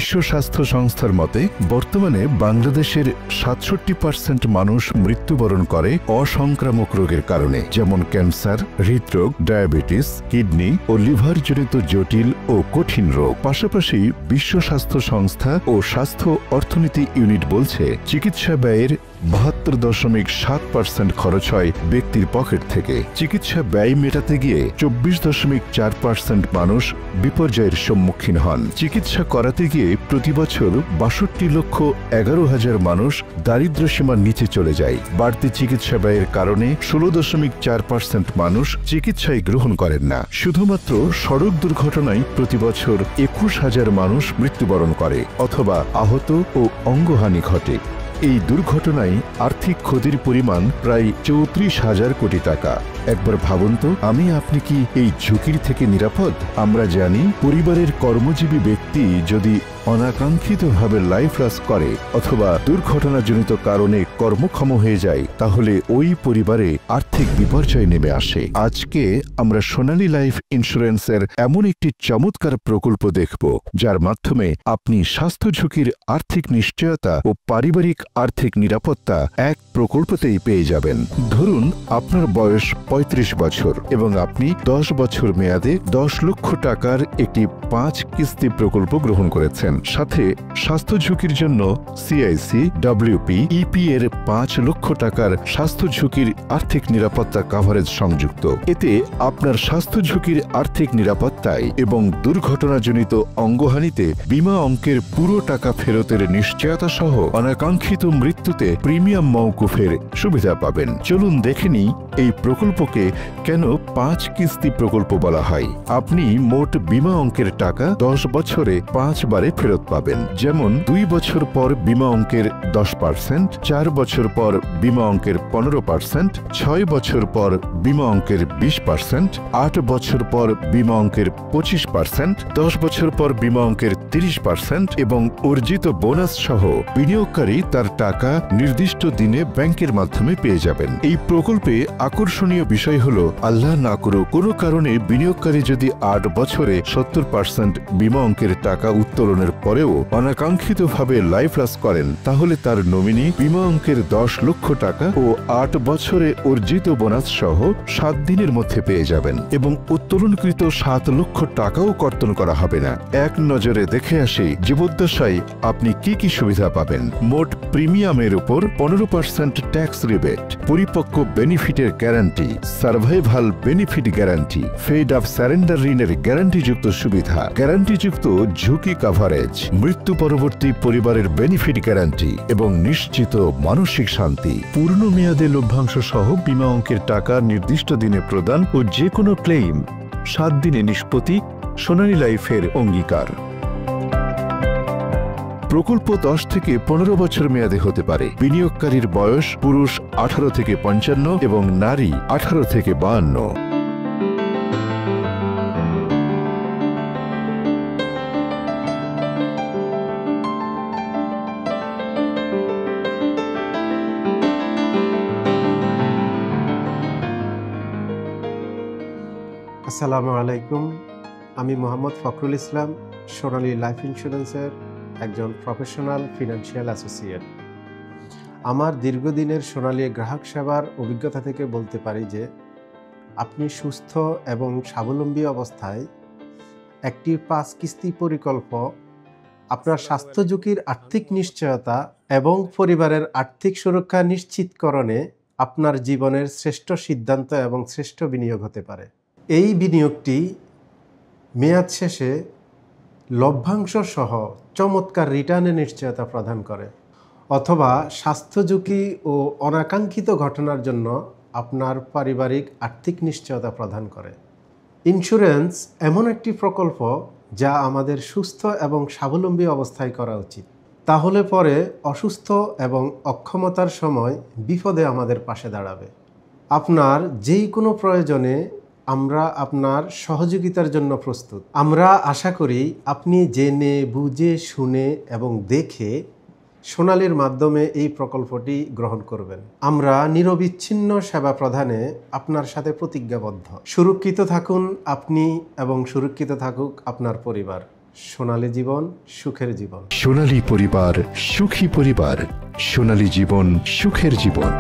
বিশ্ব স্বাস্থ্য সংস্থার মতে বর্তমানে বাংলাদেশের ৬৭% মানুষ মৃত্যুবরণ করে অসংক্রামক রোগের কারণে, যেমন ক্যান্সার, হৃদরোগ, ডায়াবেটিস, কিডনি ও লিভারজনিত জটিল ও কঠিন রোগ। পাশাপাশি বিশ্ব স্বাস্থ্য সংস্থা ও স্বাস্থ্য অর্থনীতি ইউনিট বলছে চিকিৎসা ব্যয়ের ৭২.৭% খরচ হয় ব্যক্তির পকেট থেকে। চিকিৎসা ব্যয় মেটাতে গিয়ে ২৪.৪% মানুষ বিপর্যয়ের সম্মুখীন হন। চিকিৎসা করাতে গিয়ে প্রতি বছর ৬২,১১,০০০ মানুষ দারিদ্র্যসীমার নিচে চলে যায়। বাড়তি চিকিৎসা ব্যয়ের কারণে ১৬.৪% মানুষ চিকিৎসায় গ্রহণ করেন না। শুধুমাত্র সড়ক দুর্ঘটনায় প্রতি বছর ২১,০০০ মানুষ মৃত্যুবরণ করে অথবা আহত ও অঙ্গহানি ঘটে। এই দুর্ঘটনায় আর্থিক ক্ষতির পরিমাণ প্রায় ৩৪,০০০ কোটি টাকা। একবার ভাবুন তো, আপনি কি এই ঝুঁকির থেকে নিরাপদ? আমরা জানি, পরিবারের কর্মজীবী ব্যক্তি যদি অনাকাঙ্ক্ষিতভাবে লাইফ লস করে অথবা দুর্ঘটনাজনিত কারণে কর্মক্ষম হয়ে যায়, তাহলে ওই পরিবারে আর্থিক বিপর্যয় নেমে আসে। আজকে আমরা সোনালী লাইফ ইন্স্যুরেন্সের এমন একটি চমৎকার প্রকল্প দেখব, যার মাধ্যমে আপনি স্বাস্থ্য ঝুঁকির আর্থিক নিশ্চয়তা ও পারিবারিক আর্থিক নিরাপত্তা এক প্রকল্পতেই পেয়ে যাবেন। ধরুন আপনার বয়স ৩৫ বছর এবং আপনি ১০ বছর মেয়াদে ১০ লক্ষ টাকার একটি ৫ কিস্তি প্রকল্প গ্রহণ করেছেন। সাথে স্বাস্থ্য ঝুঁকির জন্য CIC, WP, EP এর ৫ লক্ষ টাকার স্বাস্থ্য ঝুঁকির আর্থিক নিরাপত্তা কভারেজ সংযুক্ত। এতে আপনার স্বাস্থ্য ঝুঁকির আর্থিক নিরাপত্তায় এবং দুর্ঘটনাজনিত অঙ্গহানিতে বিমা অঙ্কের পুরো টাকা ফেরতের নিশ্চয়তা সহ অনাকাঙ্ক্ষিত মৃত্যুতে প্রিমিয়াম মওকুফের সুবিধা পাবেন। চলুন দেখে নিই এই প্রকল্পকে কেন ৫ কিস্তি প্রকল্প বলা হয়। আপনি মোট বিমা অঙ্কের টাকা ১০ বছরে ৫ বারে ফেরত পাবেন। যেমন ২ বছর পর বিমা অঙ্কের ১০%, ৪ বছর পর বিমা অঙ্কের ১৫%, ৬ বছর পর বিমা অঙ্কের ২০%, ৮ বছর পর বিমা অঙ্কের ২৫%, ১০ বছর পর বিমা অঙ্কের ৩০% এবং অর্জিত বোনাস সহ বিনিয়োগকারী তার টাকা নির্দিষ্ট দিনে ব্যাংকের মাধ্যমে পেয়ে যাবেন। এই প্রকল্পে আকর্ষণীয় বিষয় হল, আল্লাহ না করুক কোনো কারণে বিনিয়োগকারী যদি ৮ বছরে ৭০% বিমা অঙ্কের টাকা উত্তোলনের পরেও অনাকাঙ্ক্ষিতভাবে লাইফ লস করেন, তাহলে তার নমিনি বিমা অঙ্কের ১০ লক্ষ টাকা ও ৮ বছরে অর্জিত বোনাস সহ ৭ দিনের মধ্যে পেয়ে যাবেন এবং উত্তোলনকৃত ৭ লক্ষ টাকাও কর্তন করা হবে না। এক নজরে দেখে আসি জীবদ্দশায় আপনি কি কি সুবিধা পাবেন। মোট প্রিমিয়ামের উপর 15% ট্যাক্স রিবেট, পরিপক্ক বেনিফিটের গ্যারান্টি, সার্ভাইভাল বেনিফিট গ্যারান্টি, ফেড অফ সারেন্ডার ঋণের গ্যারান্টিযুক্ত সুবিধা, গ্যারান্টিযুক্ত ঝুঁকি কভারেজ, মৃত্যু পরবর্তী পরিবারের বেনিফিট গ্যারান্টি এবং নিশ্চিত মানসিক শান্তি। পূর্ণ মেয়াদে লভ্যাংশ সহ বিমা অঙ্কের টাকা নির্দিষ্ট দিনে প্রদান ও যে কোনো ক্লেইম ৭ দিনে নিষ্পত্তি সোনালী লাইফের অঙ্গীকার। প্রকল্প ১০ থেকে ১৫ বছর মেয়াদে হতে পারে। বিনিয়োগকারীর বয়স পুরুষ ১৮ থেকে ৫৫ এবং নারী ১৮ থেকে ৫২। আসসালামু আলাইকুম, আমি মোহাম্মদ ফখরুল ইসলাম, সোনালী লাইফ ইন্স্যুরেন্সের একজন প্রফেশনাল ফিনান্সিয়াল অ্যাসোসিয়েট। আমার দীর্ঘদিনের সোনালী গ্রাহক সেবার অভিজ্ঞতা থেকে বলতে পারি যে আপনি সুস্থ এবং স্বাবলম্বী অবস্থায় একটি ৫ কিস্তি প্রকল্প আপনার স্বাস্থ্য ঝুঁকির আর্থিক নিশ্চয়তা এবং পরিবারের আর্থিক সুরক্ষা নিশ্চিতকরণে আপনার জীবনের শ্রেষ্ঠ সিদ্ধান্ত এবং শ্রেষ্ঠ বিনিয়োগ হতে পারে। এই বিনিয়োগটি মেয়াদ শেষে লভ্যাংশ সহ চমৎকার রিটার্নের নিশ্চয়তা প্রদান করে অথবা স্বাস্থ্য ঝুঁকি ও অনাকাঙ্ক্ষিত ঘটনার জন্য আপনার পারিবারিক আর্থিক নিশ্চয়তা প্রদান করে। ইন্স্যুরেন্স এমন একটি প্রকল্প যা আমাদের সুস্থ এবং স্বাবলম্বী অবস্থায় করা উচিত, তাহলে পরে অসুস্থ এবং অক্ষমতার সময় বিপদে আমাদের পাশে দাঁড়াবে। আপনার যেই কোনো প্রয়োজনে আমরা আপনার সহযোগিতার জন্য প্রস্তুত। আমরা আশা করি আপনি জেনে বুঝে শুনে এবং দেখে সোনালীর মাধ্যমে এই প্রকল্পটি গ্রহণ করবেন। আমরা নিরবিচ্ছিন্ন সেবা প্রদানে আপনার সাথে প্রতিজ্ঞাবদ্ধ। সুরক্ষিত থাকুন আপনি এবং সুরক্ষিত থাকুক আপনার পরিবার। সোনালী জীবন, সুখের জীবন। সোনালী পরিবার, সুখী পরিবার। সোনালী জীবন, সুখের জীবন।